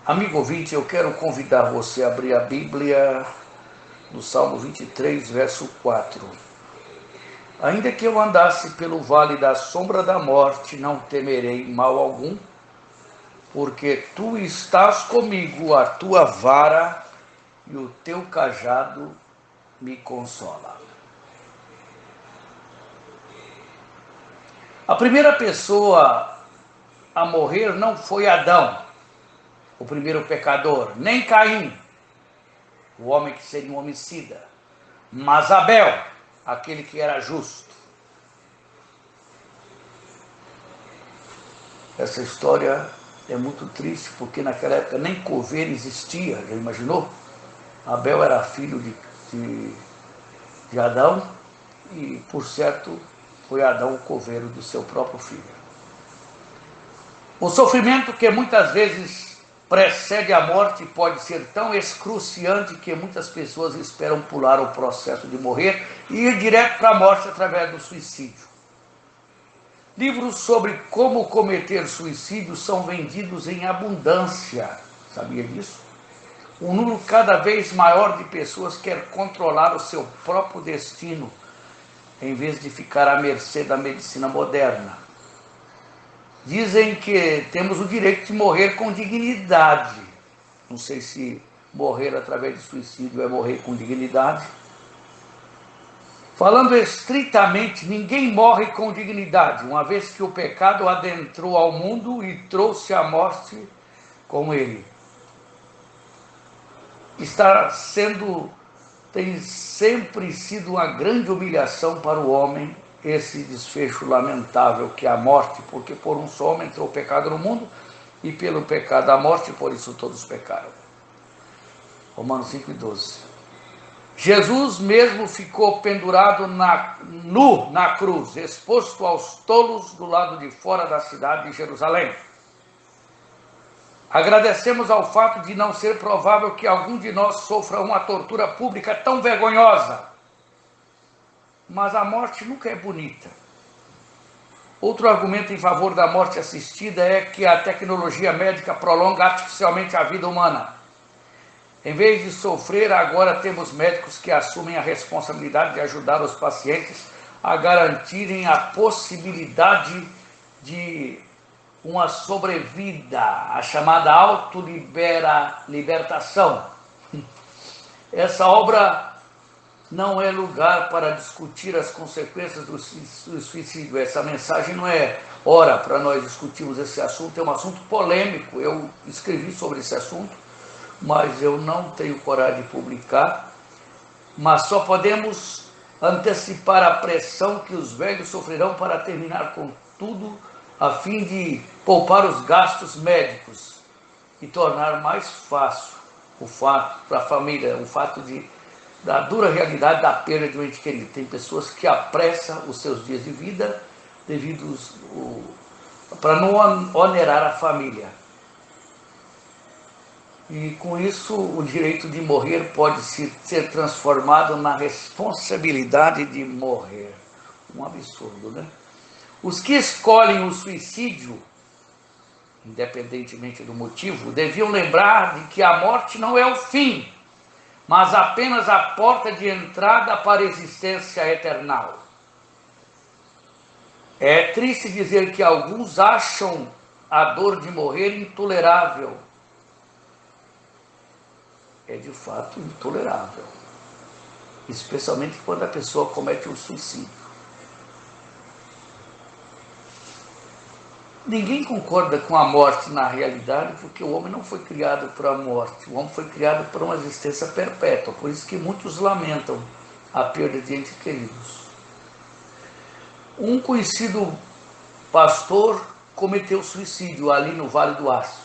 Amigo ouvinte, eu quero convidar você a abrir a Bíblia no Salmo 23, verso 4. Ainda que eu andasse pelo vale da sombra da morte, não temerei mal algum, porque tu estás comigo, a tua vara e o teu cajado me consola. A primeira pessoa a morrer não foi Adão, o primeiro pecador, nem Caim, o homem que seria um homicida, mas Abel, aquele que era justo. Essa história é muito triste, porque naquela época nem coveiro existia, já imaginou? Abel era filho de Adão e, por certo, foi Adão o coveiro do seu próprio filho. O sofrimento que muitas vezes precede a morte pode ser tão excruciante que muitas pessoas esperam pular o processo de morrer e ir direto para a morte através do suicídio. Livros sobre como cometer suicídio são vendidos em abundância. Sabia disso? Um número cada vez maior de pessoas quer controlar o seu próprio destino, em vez de ficar à mercê da medicina moderna. Dizem que temos o direito de morrer com dignidade. Não sei se morrer através de suicídio é morrer com dignidade. Falando estritamente, ninguém morre com dignidade, uma vez que o pecado adentrou ao mundo e trouxe a morte com ele. Tem sempre sido uma grande humilhação para o homem esse desfecho lamentável que é a morte, porque por um só homem entrou o pecado no mundo e pelo pecado a morte, por isso todos pecaram. Romanos 5:12. Jesus mesmo ficou pendurado nu na cruz, exposto aos tolos do lado de fora da cidade de Jerusalém. Agradecemos ao fato de não ser provável que algum de nós sofra uma tortura pública tão vergonhosa. Mas a morte nunca é bonita. Outro argumento em favor da morte assistida é que a tecnologia médica prolonga artificialmente a vida humana. Em vez de sofrer, agora temos médicos que assumem a responsabilidade de ajudar os pacientes a garantirem a possibilidade de uma sobrevida, a chamada autolibertação. Essa obra não é lugar para discutir as consequências do suicídio. Essa mensagem não é hora para nós discutirmos esse assunto, é um assunto polêmico. Eu escrevi sobre esse assunto, mas eu não tenho coragem de publicar. Mas só podemos antecipar a pressão que os velhos sofrerão para terminar com tudo, a fim de poupar os gastos médicos e tornar mais fácil o fato para a família, o fato da dura realidade da perda de um ente querido. Tem pessoas que apressam os seus dias de vida para não onerar a família. E com isso o direito de morrer pode ser transformado na responsabilidade de morrer. Um absurdo, né? Os que escolhem o suicídio, independentemente do motivo, deviam lembrar de que a morte não é o fim, mas apenas a porta de entrada para a existência eternal. É triste dizer que alguns acham a dor de morrer intolerável. É de fato intolerável, especialmente quando a pessoa comete um suicídio. Ninguém concorda com a morte na realidade, porque o homem não foi criado para a morte, o homem foi criado para uma existência perpétua, por isso que muitos lamentam a perda de entes queridos. Um conhecido pastor cometeu suicídio ali no Vale do Aço.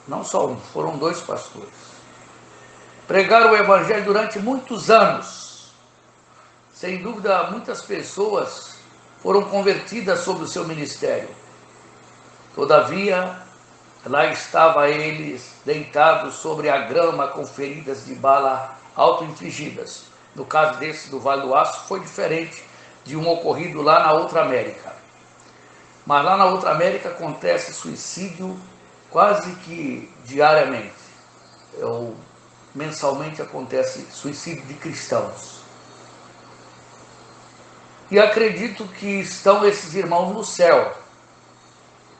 Não só um, foram 2 pastores. Pregaram o evangelho durante muitos anos. Sem dúvida, muitas pessoas foram convertidas sob o seu ministério. Todavia, lá estava eles deitados sobre a grama com feridas de bala auto-infligidas. No caso desse do Vale do Aço, foi diferente de um ocorrido lá na outra América. Mas lá na outra América acontece suicídio quase que diariamente, ou mensalmente, acontece suicídio de cristãos. E acredito que estão esses irmãos no céu,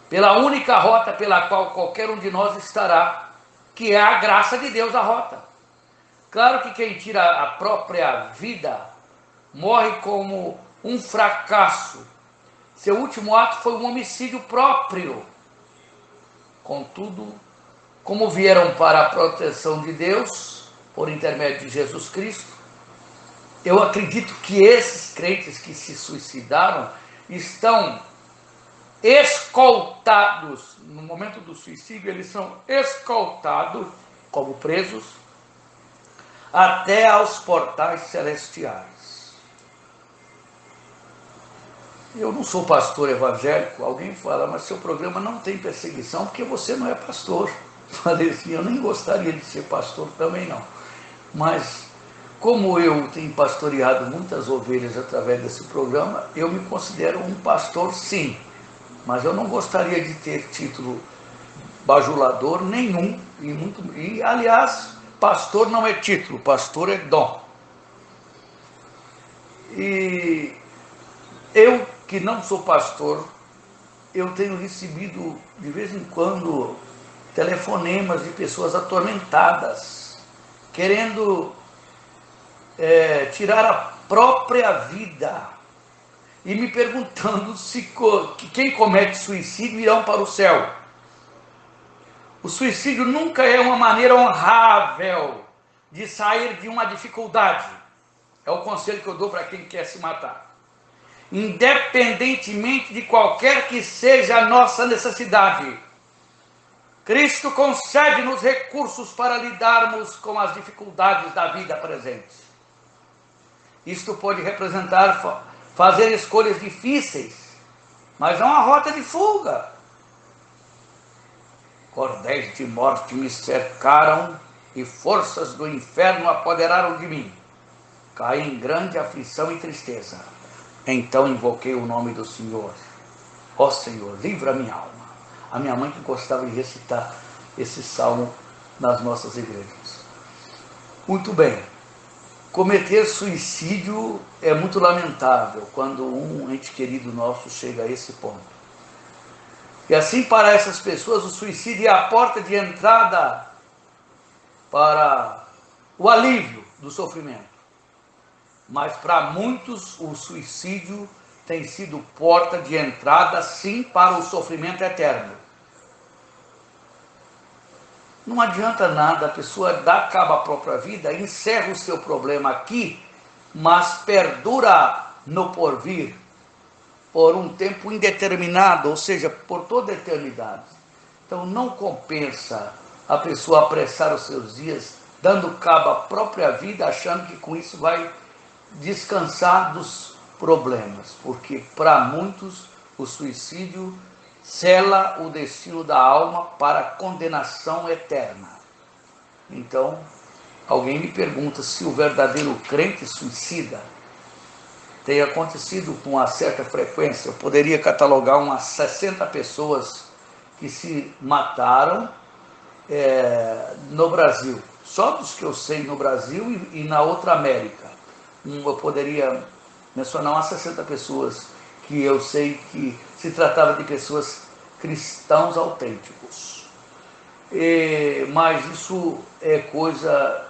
pela única rota pela qual qualquer um de nós estará, que é a graça de Deus a rota. Claro que quem tira a própria vida morre como um fracasso. Seu último ato foi um homicídio próprio. Contudo, como vieram para a proteção de Deus, por intermédio de Jesus Cristo, eu acredito que esses crentes que se suicidaram estão escoltados. No momento do suicídio, eles são escoltados, como presos, até aos portais celestiais. Eu não sou pastor evangélico. Alguém fala, mas seu programa não tem perseguição porque você não é pastor. Falei assim, eu nem gostaria de ser pastor também não. Mas como eu tenho pastoreado muitas ovelhas através desse programa, eu me considero um pastor sim. Mas eu não gostaria de ter título bajulador nenhum. E aliás, pastor não é título, pastor é dom. E eu, que não sou pastor, eu tenho recebido de vez em quando telefonemas de pessoas atormentadas, querendo tirar a própria vida, e me perguntando se quem comete suicídio irão para o céu. O suicídio nunca é uma maneira honrável de sair de uma dificuldade. É o conselho que eu dou para quem quer se matar. Independentemente de qualquer que seja a nossa necessidade, Cristo concede-nos recursos para lidarmos com as dificuldades da vida presente. Isto pode representar fazer escolhas difíceis, mas não a rota de fuga. Cordéis de morte me cercaram e forças do inferno apoderaram de mim. Caí em grande aflição e tristeza. Então invoquei o nome do Senhor. Ó Senhor, livra a minha alma. A minha mãe que gostava de recitar esse salmo nas nossas igrejas. Muito bem. Cometer suicídio é muito lamentável quando um ente querido nosso chega a esse ponto. E assim, para essas pessoas, o suicídio é a porta de entrada para o alívio do sofrimento. Mas para muitos, o suicídio tem sido porta de entrada, sim, para o sofrimento eterno. Não adianta nada a pessoa dar cabo à própria vida, encerra o seu problema aqui, mas perdura no porvir por um tempo indeterminado, ou seja, por toda a eternidade. Então não compensa a pessoa apressar os seus dias, dando cabo à própria vida, achando que com isso vai descansar dos problemas, porque para muitos o suicídio sela o destino da alma para a condenação eterna. Então, alguém me pergunta se o verdadeiro crente suicida. Tem acontecido com uma certa frequência. Eu poderia catalogar umas 60 pessoas que se mataram no Brasil. Só dos que eu sei no Brasil e na outra América. Eu poderia mencionar umas 60 pessoas que eu sei que se tratava de pessoas cristãos autênticos. Mas isso é coisa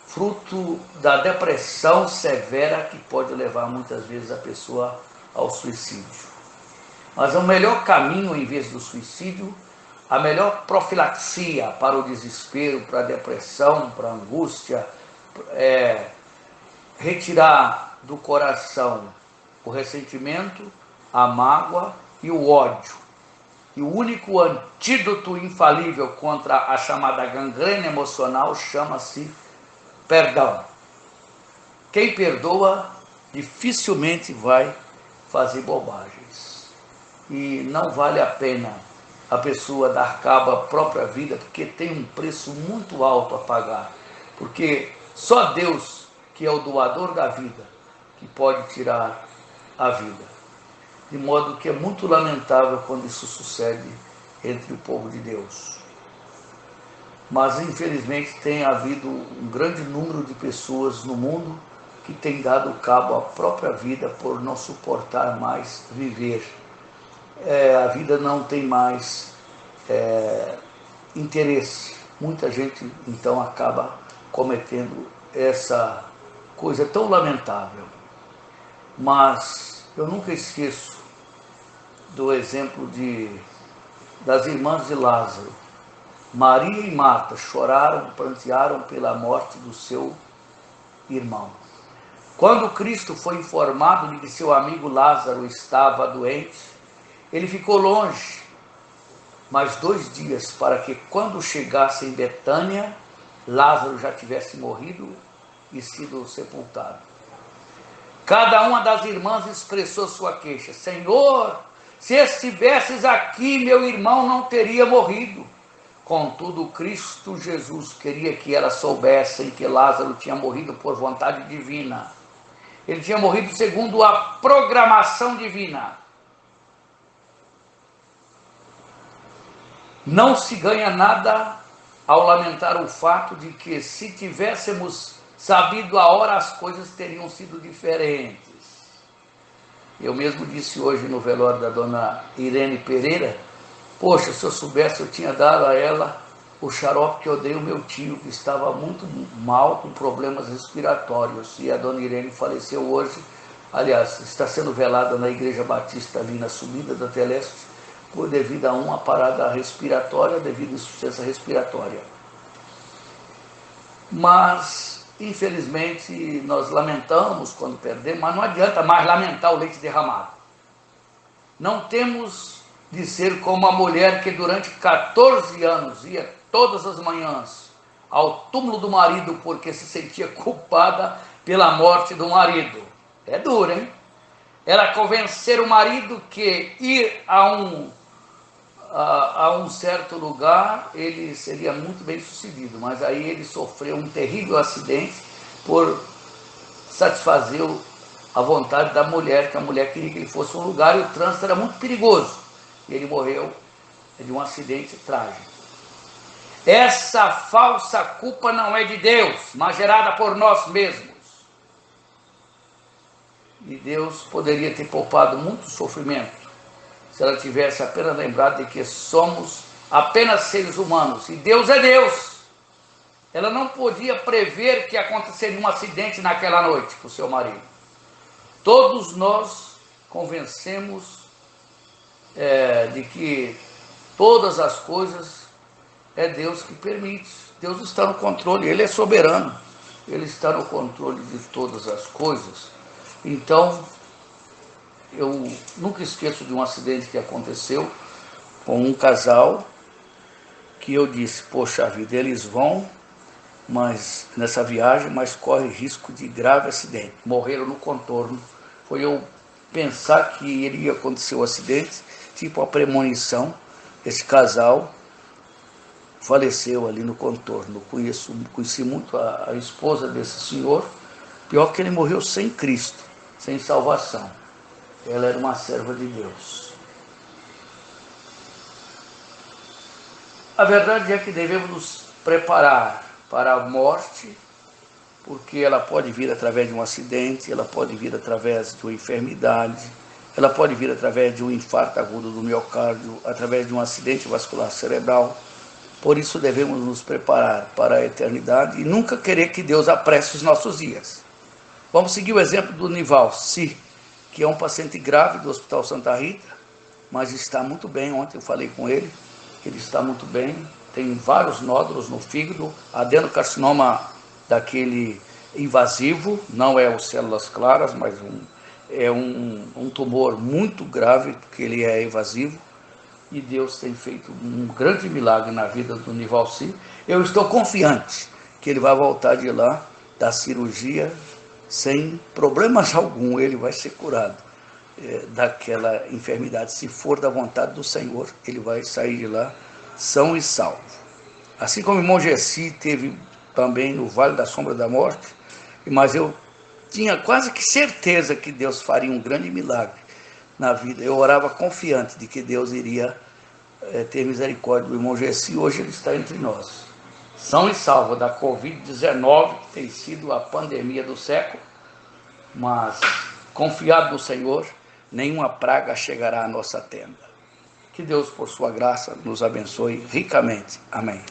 fruto da depressão severa que pode levar muitas vezes a pessoa ao suicídio. Mas o melhor caminho, em vez do suicídio, a melhor profilaxia para o desespero, para a depressão, para a angústia, é retirar do coração o ressentimento, a mágoa e o ódio. E o único antídoto infalível contra a chamada gangrena emocional chama-se perdão. Quem perdoa dificilmente vai fazer bobagens. E não vale a pena a pessoa dar cabo à própria vida, porque tem um preço muito alto a pagar. Porque só Deus, que é o doador da vida, que pode tirar a vida. De modo que é muito lamentável quando isso sucede entre o povo de Deus. mas infelizmente tem havido um grande número de pessoas no mundo que têm dado cabo à própria vida por não suportar mais viver. A vida não tem mais interesse. Muita gente então acaba cometendo essa coisa tão lamentável. Mas eu nunca esqueço do exemplo das irmãs de Lázaro. Maria e Marta choraram, prantearam pela morte do seu irmão. Quando Cristo foi informado de que seu amigo Lázaro estava doente, ele ficou longe mais 2 dias para que quando chegasse em Betânia, Lázaro já tivesse morrido e sido sepultado. Cada uma das irmãs expressou sua queixa: Senhor, se estivesses aqui, meu irmão não teria morrido. Contudo, Cristo Jesus queria que elas soubessem que Lázaro tinha morrido por vontade divina. Ele tinha morrido segundo a programação divina. Não se ganha nada ao lamentar o fato de que, se tivéssemos sabido a hora, as coisas teriam sido diferentes. Eu mesmo disse hoje no velório da dona Irene Pereira: poxa, se eu soubesse, eu tinha dado a ela o xarope que eu dei ao meu tio, que estava muito mal, com problemas respiratórios. E a dona Irene faleceu hoje, aliás, está sendo velada na Igreja Batista ali na subida da Teleste, devido a uma parada respiratória, devido a insuficiência respiratória. Mas, infelizmente, nós lamentamos quando perdemos, mas não adianta mais lamentar o leite derramado. Não temos de ser como a mulher que durante 14 anos ia todas as manhãs ao túmulo do marido porque se sentia culpada pela morte do marido. É duro, hein? Ela convencer o marido que ir a um certo lugar ele seria muito bem sucedido, mas aí ele sofreu um terrível acidente por satisfazer a vontade da mulher, que a mulher queria que ele fosse a um lugar e o trânsito era muito perigoso. E ele morreu de um acidente trágico. Essa falsa culpa não é de Deus, mas gerada por nós mesmos. E Deus poderia ter poupado muito sofrimento se ela tivesse apenas lembrado de que somos apenas seres humanos e Deus é Deus. Ela não podia prever que aconteceria um acidente naquela noite com o seu marido. Todos nós convencemos de que todas as coisas é Deus que permite. Deus está no controle, Ele é soberano, Ele está no controle de todas as coisas. Então, eu nunca esqueço de um acidente que aconteceu com um casal, que eu disse: poxa vida, eles vão nessa viagem, mas corre risco de grave acidente. Morreram no contorno. Foi eu pensar que iria acontecer o acidente, tipo a premonição. Esse casal faleceu ali no contorno. Conheci muito a esposa desse senhor. Pior que ele morreu sem Cristo, sem salvação. Ela era uma serva de Deus. A verdade é que devemos nos preparar para a morte, porque ela pode vir através de um acidente, ela pode vir através de uma enfermidade, ela pode vir através de um infarto agudo do miocárdio, através de um acidente vascular cerebral. Por isso devemos nos preparar para a eternidade e nunca querer que Deus apresse os nossos dias. Vamos seguir o exemplo do Nivalci, que é um paciente grave do Hospital Santa Rita, mas está muito bem. Ontem eu falei com ele, ele está muito bem, tem vários nódulos no fígado, adenocarcinoma daquele invasivo, não é o células claras, mas é um tumor muito grave, porque ele é invasivo, e Deus tem feito um grande milagre na vida do Nivalci. Eu estou confiante que ele vai voltar de lá, da cirurgia, sem problemas algum. Ele vai ser curado daquela enfermidade. Se for da vontade do Senhor, ele vai sair de lá são e salvo. Assim como o irmão Gessi teve também no Vale da Sombra da Morte, mas eu tinha quase que certeza que Deus faria um grande milagre na vida. Eu orava confiante de que Deus iria ter misericórdia do irmão Gessi. Hoje ele está entre nós. são e salvos da Covid-19, que tem sido a pandemia do século, mas confiado no Senhor, nenhuma praga chegará à nossa tenda. Que Deus, por sua graça, nos abençoe ricamente. Amém.